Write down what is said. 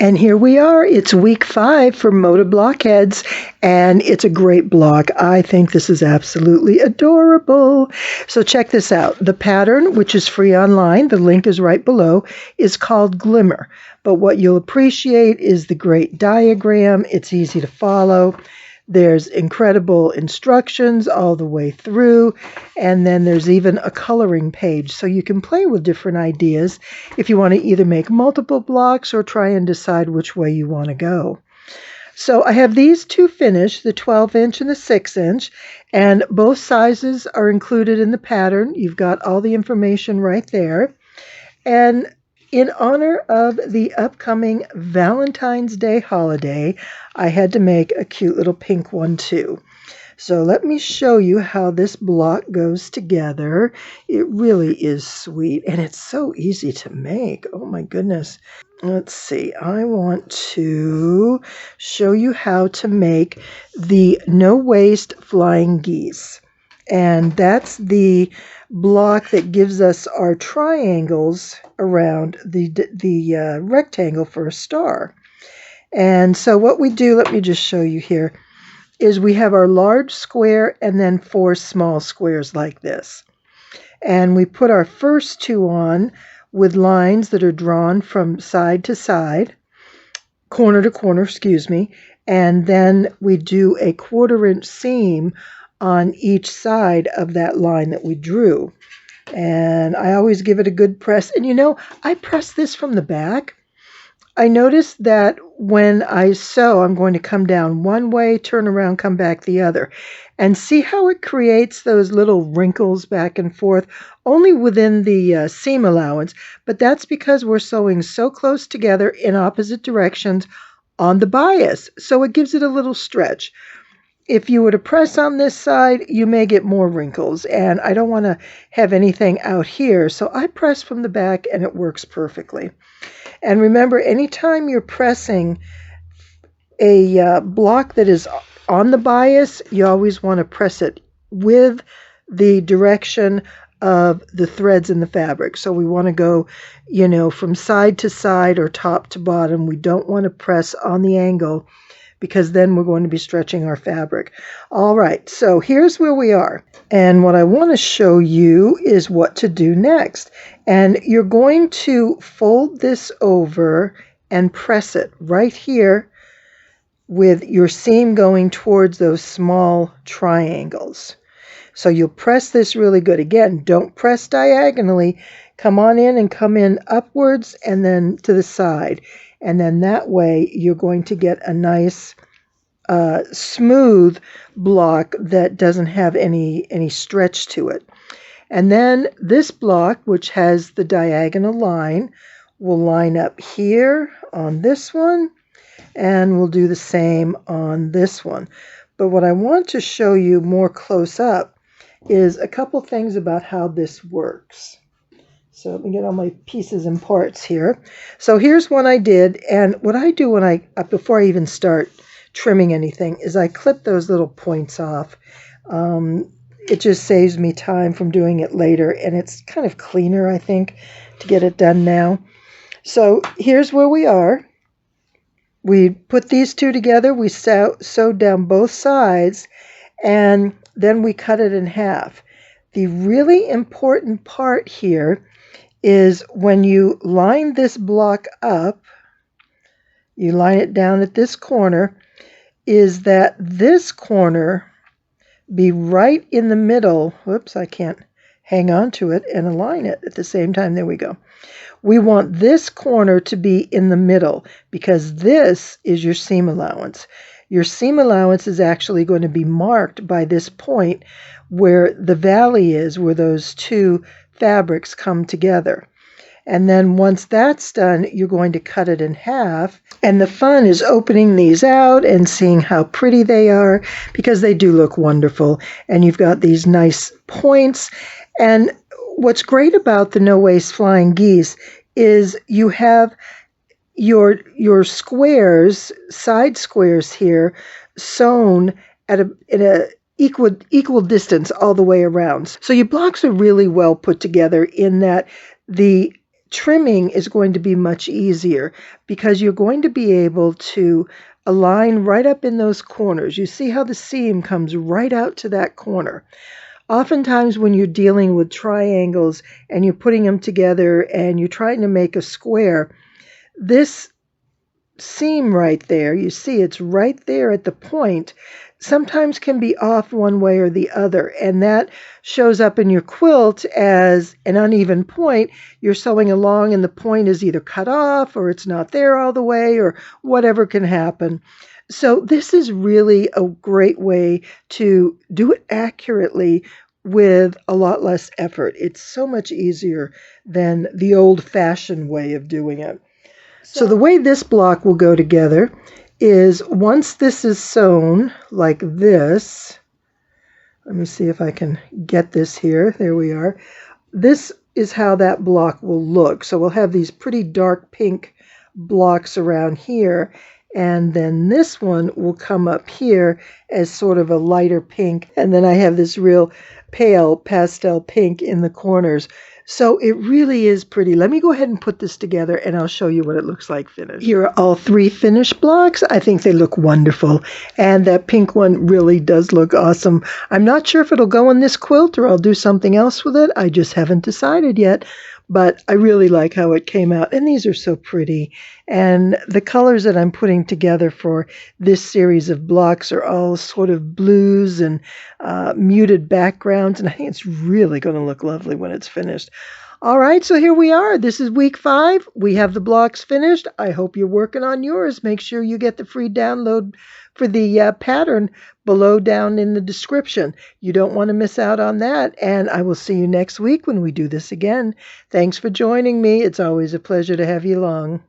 And here we are. It's week 5 for Moda Blockheads, and it's a great block. I think this is absolutely adorable. So check this out. The pattern, which is free online, the link is right below, is called Glimmer. But what you'll appreciate is the great diagram. It's easy to follow. There's incredible instructions all the way through, and then there's even a coloring page, so you can play with different ideas if you want to either make multiple blocks or try and decide which way you want to go. So I have these two finished, the 12-inch and the 6-inch, and both sizes are included in the pattern. You've got all the information right there. And in honor of the upcoming Valentine's Day holiday, I had to make a cute little pink one too. So let me show you how this block goes together. It really is sweet, and it's so easy to make. Oh my goodness. Let's see. I want to show you how to make the no-waste flying geese. And that's the block that gives us our triangles around the rectangle for a star. And so what we do, let me just show you here, is we have our large square and then 4 small squares like this. And we put our first 2 on with lines that are drawn from side to side, corner to corner, and then we do a 1/4-inch seam on each side of that line that we drew. And I always give it a good press. And you know, I press this from the back. I noticed that when I sew, I'm going to come down one way, turn around, come back the other. And see how it creates those little wrinkles back and forth, only within the seam allowance. But that's because we're sewing so close together in opposite directions on the bias. So it gives it a little stretch. If you were to press on this side, you may get more wrinkles, and I don't want to have anything out here, so I press from the back and it works perfectly. And remember, anytime you're pressing a block that is on the bias, you always want to press it with the direction of the threads in the fabric. So we want to go, you know, from side to side or top to bottom. We don't want to press on the angle, because then we're going to be stretching our fabric. All right, so here's where we are. And what I want to show you is what to do next. And you're going to fold this over and press it right here with your seam going towards those small triangles. So you'll press this really good. Again, don't press diagonally. Come on in and come in upwards and then to the side. And then that way you're going to get a nice smooth block that doesn't have any stretch to it. And then this block, which has the diagonal line, will line up here on this one, and we'll do the same on this one. But what I want to show you more close up is a couple things about how this works. So let me get all my pieces and parts here. So here's one I did, and what I do when before I even start trimming anything is I clip those little points off. It just saves me time from doing it later, and it's kind of cleaner, I think, to get it done now. So here's where we are. We put these two together, we sewed down both sides, and then we cut it in half. The really important part here is when you line this block up, you line it down at this corner, is that this corner be right in the middle. Whoops, I can't hang on to it and align it at the same time. There we go. We want this corner to be in the middle because this is your seam allowance. Your seam allowance is actually going to be marked by this point where the valley is, where those two fabrics come together. And then once that's done, you're going to cut it in half. And the fun is opening these out and seeing how pretty they are, because they do look wonderful. And you've got these nice points. And what's great about the no-waste flying geese is you have your squares, side squares here, sewn at an equal distance all the way around. So your blocks are really well put together in that the trimming is going to be much easier because you're going to be able to align right up in those corners. You see how the seam comes right out to that corner. Oftentimes when you're dealing with triangles and you're putting them together and you're trying to make a square, this seam right there, you see it's right there at the point, sometimes can be off one way or the other, and that shows up in your quilt as an uneven point. You're sewing along and the point is either cut off or it's not there all the way or whatever can happen. So this is really a great way to do it accurately with a lot less effort. It's so much easier than the old-fashioned way of doing it. So the way this block will go together is once this is sewn like this, let me see if I can get this here. There we are. This is how that block will look. So we'll have these pretty dark pink blocks around here, and then this one will come up here as sort of a lighter pink, and then I have this real pale pastel pink in the corners. So it really is pretty. Let me go ahead and put this together and I'll show you what it looks like finished. Here are all three finished blocks. I think they look wonderful. And that pink one really does look awesome. I'm not sure if it'll go on this quilt or I'll do something else with it. I just haven't decided yet. But I really like how it came out. And these are so pretty. And the colors that I'm putting together for this series of blocks are all sort of blues and muted backgrounds. And I think it's really going to look lovely when it's finished. All right, so here we are. This is week 5. We have the blocks finished. I hope you're working on yours. Make sure you get the free download for the pattern below down in the description. You don't want to miss out on that. And I will see you next week when we do this again. Thanks for joining me. It's always a pleasure to have you along.